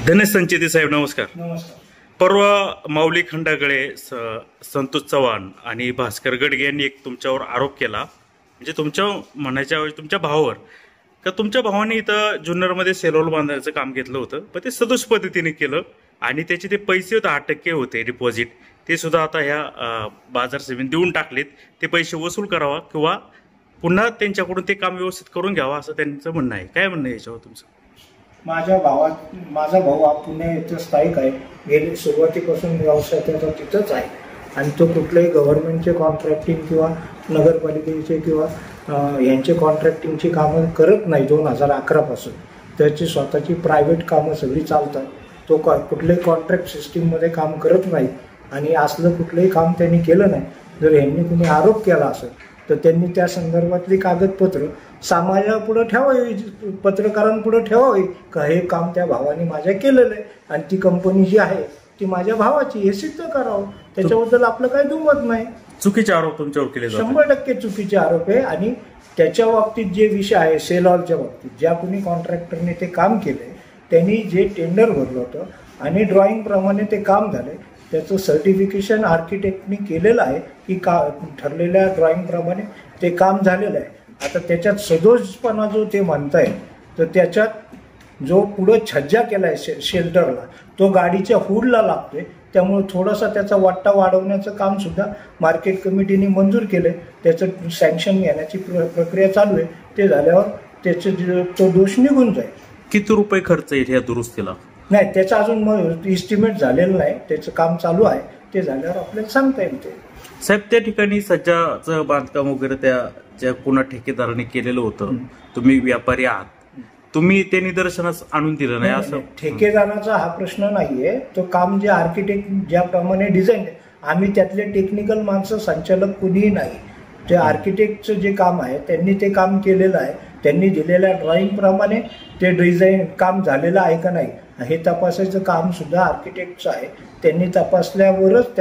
धनेश संचेती साहेब नमस्कार. नमस्कार. परवा माऊली खंडागळे, संतोष चव्हाण आणि भास्कर गडगे यांनी एक तुमच्यावर आरोप केला, म्हणजे तुमच्या म्हणायच्या तुमच्या भावावर, का तुमच्या भावाने इथं जुन्नरमध्ये सेलॉल बांधायचं काम घेतलं होतं, पण ते सदोष पद्धतीने केलं आणि त्याचे ते पैसे 10% होते डिपॉझिट, ते सुद्धा आता ह्या बाजार समितीने देऊन टाकलेत. ते पैसे वसूल करावा किंवा पुन्हा त्यांच्याकडून ते काम व्यवस्थित करून घ्यावा असं त्यांचं म्हणणं आहे. काय म्हणणं आहे याच्यावर तुमचं? माझा भाऊ हा पुणे येथे स्थायिक आहे. गेली सुरुवातीपासून व्यवसाय त्याचा तिथंच आहे आणि तो कुठल्याही गव्हर्नमेंटचे कॉन्ट्रॅक्टिंग किंवा नगरपालिकेचे किंवा यांचे कॉन्ट्रॅक्टिंगची कामं करत नाही. 2011 पासून त्याची स्वतःची प्रायव्हेट कामं सगळी चालतात. तो कुठल्याही कॉन्ट्रॅक्ट सिस्टीममध्ये काम करत नाही आणि असलं कुठलंही काम त्यांनी केलं नाही. जर यांनी कुणी आरोप केला असेल तर त्यांनी त्या संदर्भातली कागदपत्र समाजापुढे ठेवावी, पत्रकारांपुढे ठेवावी का हे काम त्या भावाने माझ्या केलेलं आहे आणि ती कंपनी जी आहे ती माझ्या भावाची, हे सिद्ध करावं. त्याच्याबद्दल आपलं काही दुमत नाही. चुकीचे आरोप तुमच्यावर केले जातात. 100% चुकीचे आरोप आहे. आणि त्याच्या बाबतीत जे विषय आहे सेलॉलच्या बाबतीत, ज्या कोणी कॉन्ट्रॅक्टरने ते काम केलंय त्यांनी जे टेंडर भरलं होतं आणि ड्रॉइंग प्रमाणे ते काम झालंय, त्याचं सर्टिफिकेशन आर्किटेक्टनी केलेलं आहे की ठरलेल्या ड्रॉइंग प्रमाणे ते काम झालेलं आहे. आता त्याच्यात सदोषपणा जो ते म्हणताय, तर त्याच्यात जो पुढं छज्जा केलाय शेल्टरला, तो गाडीच्या हुडला लागतोय. त्यामुळे थोडासा त्याचा वाटा वाढवण्याचं काम सुद्धा मार्केट कमिटीने मंजूर केलंय. त्याचं सँक्शन घेण्याची प्रक्रिया चालू आहे. ते झाल्यावर त्याचं तो दोष निघून जाईल. किती रुपये खर्च येईल या दुरुस्तीला? नाही, त्याचं अजून इस्टिमेट झालेलं नाही. त्याचं काम चालू आहे. ते झाल्यावर आपल्याला सांगता येईल. ते साहेब, त्या ठिकाणी सज्जाचं बांधकाम वगैरे त्या ज्या पुन्हा ठेकेदाराने केलेलं होतं, तुम्ही व्यापारी आहात, तुम्ही ते निदर्शनास आणून दिलं नाही असं? ठेकेदाराचा हा प्रश्न नाहीये. तो काम जे आर्किटेक्ट ज्याप्रमाणे डिझाईन, आम्ही त्यातले टेक्निकल माणसं, संचालक कुणीही नाही. ते आर्किटेक्टचं जे काम आहे त्यांनी ते काम केलेलं आहे. त्यांनी दिलेल्या ड्रॉइंग प्रमाणे ते डिझाईन काम झालेलं आहे का नाही हे तपासायचं काम सुद्धा आर्किटेक्टचं आहे. त्यांनी तपासल्यावरच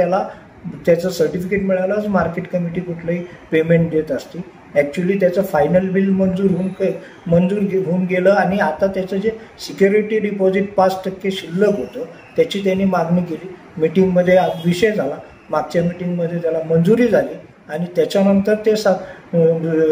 त्याचं सर्टिफिकेट मिळालंच मार्केट कमिटी कुठलंही पेमेंट देत असते. ॲक्च्युली त्याचं फायनल बिल मंजूर होऊन गेलं आणि आता त्याचं जे सिक्युरिटी डिपॉझिट 5% शिल्लक होतं त्याची त्यांनी मागणी केली. मीटिंगमध्ये विषय झाला. मागच्या मीटिंगमध्ये त्याला मंजुरी झाली आणि त्याच्यानंतर ते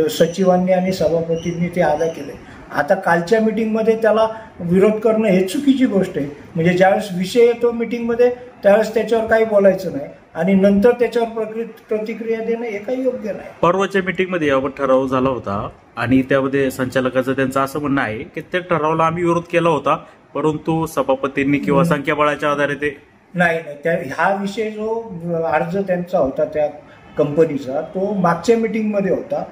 सचिवांनी आणि सभापतींनी ते अदा केले. आता कालच्या मीटिंगमध्ये त्याला विरोध करणं हे चुकीची गोष्ट आहे. म्हणजे ज्यावेळेस विषय येतो मीटिंगमध्ये त्यावेळेस त्याच्यावर काही बोलायचं नाही आणि नंतर त्याच्यावर प्रतिक्रिया देणं हे काही योग्य नाही. परवाच्या मीटिंगमध्ये याबाबत ठराव झाला होता आणि त्यामध्ये संचालकाचं त्यांचं असं म्हणणं आहे की त्या ठरावाला आम्ही विरोध केला होता, परंतु सभापतींनी किंवा संख्याबळाच्या आधारे ते नाही. हा विषय जो अर्ज त्यांचा होता त्या कंपनीचा, तो मागच्या मीटिंगमध्ये होता.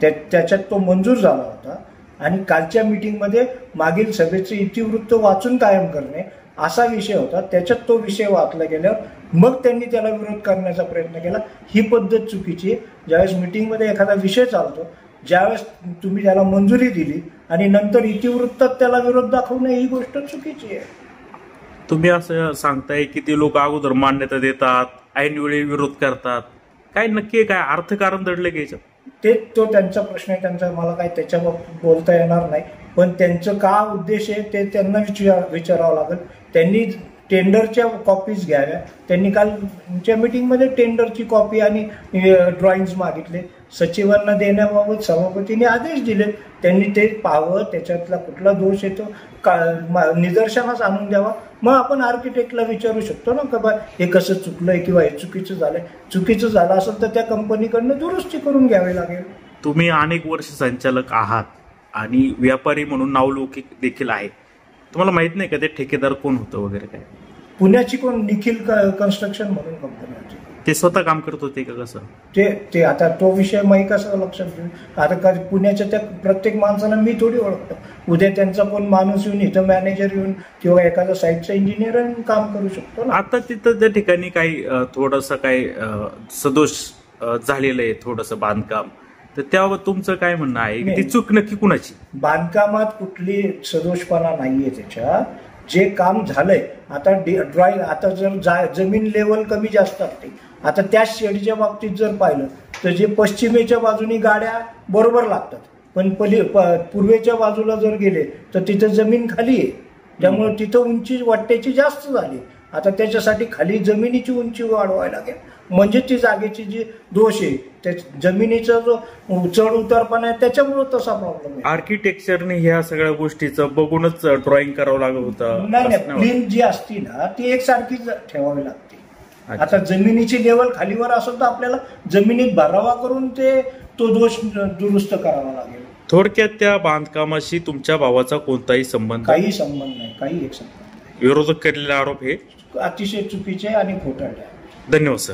त्याच्यात तो मंजूर झाला होता आणि कालच्या मीटिंगमध्ये मागील सभेचे इतिवृत्त वाचून कायम करणे असा विषय होता. त्याच्यात तो विषय वाचला गेल्यावर मग त्यांनी त्याला विरोध करण्याचा प्रयत्न केला. ही पद्धत चुकीची आहे. ज्यावेळेस मीटिंगमध्ये एखादा विषय चालतो, ज्यावेळेस तुम्ही त्याला मंजुरी दिली आणि नंतर इतिवृत्तात त्याला विरोध दाखवणे ही गोष्ट चुकीची आहे. तुम्ही असं सांगताय की ते लोक अगोदर मान्यता देतात, ऐनवेळी विरोध करतात, काय नक्की काय अर्थकारण दडलं घ्यायचं? तो त्यांचा प्रश्न आहे. त्यांचा मला काय त्याच्याबाबतीत बोलता येणार नाही. पण त्यांचं का उद्देश आहे ते त्यांना विचारावं लागेल. त्यांनी टेंडरच्या कॉपीज घ्याव्या. त्यांनी कालच्या मीटिंगमध्ये टेंडरची कॉपी आणि ड्रॉइंग्स मागितले. सचिवांना देण्याबाबत सभापतींनी आदेश दिले. त्यांनी ते पाहावं, त्याच्यातला कुठला दोष येतो निदर्शनास आणून द्यावा. मग आपण आर्किटेक्टला विचारू शकतो ना का बा हे कसं चुकलंय किंवा हे चुकीचं झालंय. चुकीचं झालं असेल तर त्या कंपनीकडनं दुरुस्ती करून घ्यावी लागेल. तुम्ही अनेक वर्ष संचालक आहात आणि व्यापारी म्हणून नावलौकिक देखील आहे. तुम्हाला माहित नाही का ते ठेकेदार कोण होतं वगैरे काय? पुण्याची कोण निखिल कन्स्ट्रक्शन म्हणून कंपनी होती. ते स्वतः काम करत होते का कसं? ते आता तो विषय माही कसं लक्षात घेऊ. आता पुण्याच्या त्या प्रत्येक माणसाला मी थोडी ओळखतो. उद्या त्यांचा कोण माणूस येऊन इथं मॅनेजर येऊन किंवा एखादा साईटचा इंजिनियर येऊन काम करू शकतो ना. आता तिथं त्या ठिकाणी काही थोडंसं काही सदोष झालेलं आहे थोडंसं बांधकाम, तर त्यावर तुमचं काय म्हणणं आहे की ती चूक नक्की कुणाची? बांधकामात कुठली सदोषपणा नाहीये. त्याच्या जे काम झालंय आता ड्रॉइंग, आता जर जमीन लेवल कमी जास्त असते, आता त्या शेडच्या बाबतीत जर पाहिलं तर जे पश्चिमेच्या बाजूनी गाड्या बरोबर लागतात, पण पूर्वेच्या बाजूला जर गेले तर तिथं जमीन खाली आहे. त्यामुळे तिथं उंची वाट्याची जास्त झाली. आता त्याच्यासाठी खाली जमिनीची उंची वाढवायला लागेल, म्हणजे ती जागेची जी दोष आहे त्या जमिनीचा जो चढ उतारपणा आहे त्याच्यामुळे तसा प्रॉब्लेम आहे. आर्किटेक्चरने ह्या सगळ्या गोष्टीचं बघूनच ड्रॉइंग करावं लागत होतं. नाही, प्लेन जी असती ना ती एकसारखीच ठेवावी लागते. आता जमिनीची लेवल खालीवर असेल तर आपल्याला जमिनीत भरावा करून तो दोष दुरुस्त करावा लागेल. थोडक्यात त्या बांधकामाशी तुमच्या भावाचा कोणताही संबंध काही संबंध नाही, काही एक संबंध नाही. विरोधक केलेले आरोप हे अतिशय चुकीचे आणि खोटारडे आहे. धन्यवाद सर.